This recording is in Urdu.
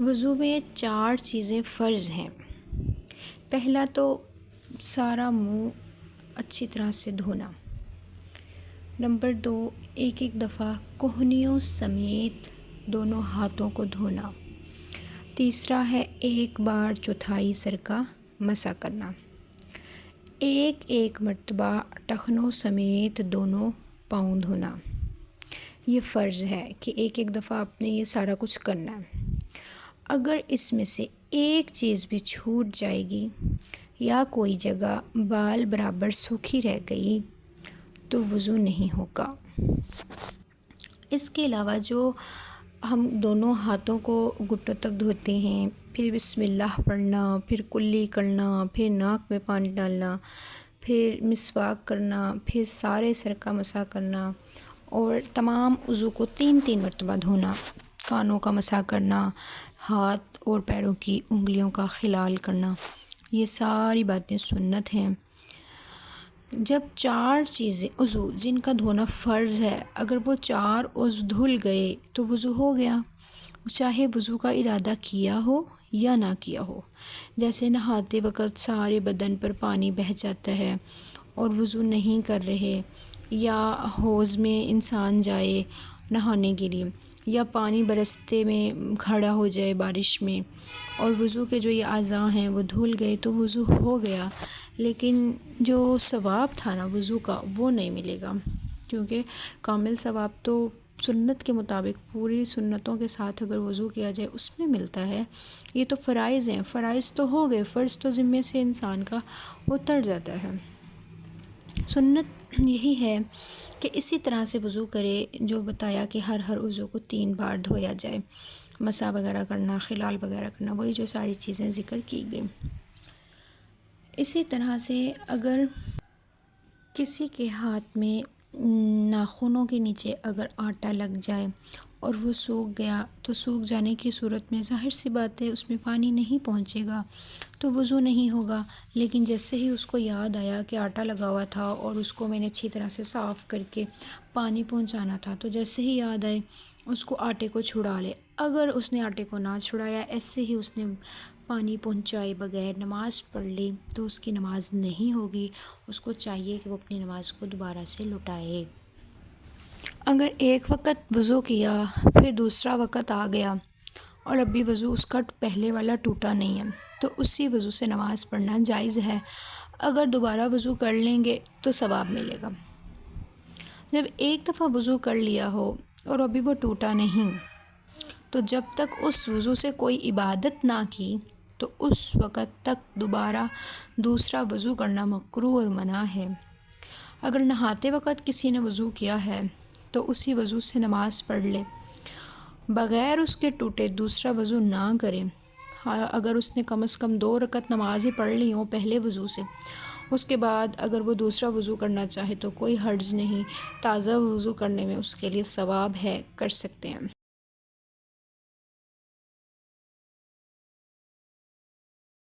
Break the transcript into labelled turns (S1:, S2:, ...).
S1: وضو میں 4 چیزیں فرض ہیں۔ پہلا تو سارا منہ اچھی طرح سے دھونا۔ نمبر 2، ایک دفعہ کہنیوں سمیت دونوں ہاتھوں کو دھونا۔ تیسرا ہے 1 بار چوتھائی سر کا مسح کرنا۔ ایک مرتبہ ٹخنوں سمیت دونوں پاؤں دھونا۔ یہ فرض ہے کہ ایک دفعہ آپ نے یہ سارا کچھ کرنا ہے۔ اگر اس میں سے ایک چیز بھی چھوٹ جائے گی یا کوئی جگہ بال برابر سوکھی رہ گئی تو وضو نہیں ہوگا۔ اس کے علاوہ جو ہم دونوں ہاتھوں کو گھٹنوں تک دھوتے ہیں، پھر بسم اللہ پڑھنا، پھر کلی کرنا، پھر ناک میں پانی ڈالنا، پھر مسواک کرنا، پھر سارے سر کا مسح کرنا اور تمام عضو کو 3 مرتبہ دھونا، کانوں کا مسح کرنا، ہاتھ اور پیروں کی انگلیوں کا خلال کرنا، یہ ساری باتیں سنت ہیں۔ جب 4 چیزیں عضو جن کا دھونا فرض ہے، اگر وہ 4 عضو دھل گئے تو وضو ہو گیا، چاہے وضو کا ارادہ کیا ہو یا نہ کیا ہو۔ جیسے نہاتے وقت سارے بدن پر پانی بہہ جاتا ہے اور وضو نہیں کر رہے، یا حوض میں انسان جائے نہانے کے لیے، یا پانی برستے میں کھڑا ہو جائے بارش میں اور وضو کے جو یہ اعضاء ہیں وہ دھل گئے تو وضو ہو گیا، لیکن جو ثواب تھا نا وضو کا وہ نہیں ملے گا، کیونکہ کامل ثواب تو سنت کے مطابق پوری سنتوں کے ساتھ اگر وضو کیا جائے اس میں ملتا ہے۔ یہ تو فرائض ہیں، فرائض تو ہو گئے، فرض تو ذمے سے انسان کا اتر جاتا ہے۔ سنت یہی ہے کہ اسی طرح سے وضو کرے جو بتایا کہ ہر عضو کو 3 بار دھویا جائے، مسح وغیرہ کرنا، خلال وغیرہ کرنا، وہی جو ساری چیزیں ذکر کی گئی۔ اسی طرح سے اگر کسی کے ہاتھ میں ناخنوں کے نیچے اگر آٹا لگ جائے اور وہ سوکھ گیا تو سوکھ جانے کی صورت میں ظاہر سی بات ہے اس میں پانی نہیں پہنچے گا تو وضو نہیں ہوگا، لیکن جیسے ہی اس کو یاد آیا کہ آٹا لگا ہوا تھا اور اس کو میں نے اچھی طرح سے صاف کر کے پانی پہنچانا تھا، تو جیسے ہی یاد آئے اس کو آٹے کو چھڑا لے۔ اگر اس نے آٹے کو نہ چھڑایا، ایسے ہی اس نے پانی پہنچائے بغیر نماز پڑھ لی تو اس کی نماز نہیں ہوگی، اس کو چاہیے کہ وہ اپنی نماز کو دوبارہ سے لوٹائے۔ اگر ایک وقت وضو کیا پھر دوسرا وقت آ گیا اور ابھی وضو اس کا پہلے والا ٹوٹا نہیں ہے تو اسی وضو سے نماز پڑھنا جائز ہے۔ اگر دوبارہ وضو کر لیں گے تو ثواب ملے گا۔ جب ایک دفعہ وضو کر لیا ہو اور ابھی وہ ٹوٹا نہیں تو جب تک اس وضو سے کوئی عبادت نہ کی تو اس وقت تک دوبارہ دوسرا وضو کرنا مکروہ اور منع ہے۔ اگر نہاتے وقت کسی نے وضو کیا ہے تو اسی وضو سے نماز پڑھ لے، بغیر اس کے ٹوٹے دوسرا وضو نہ کرے۔ اگر اس نے کم از کم 2 رکعت نماز ہی پڑھ لی ہوں پہلے وضو سے، اس کے بعد اگر وہ دوسرا وضو کرنا چاہے تو کوئی حرج نہیں، تازہ وضو کرنے میں اس کے لیے ثواب ہے، کر سکتے ہیں۔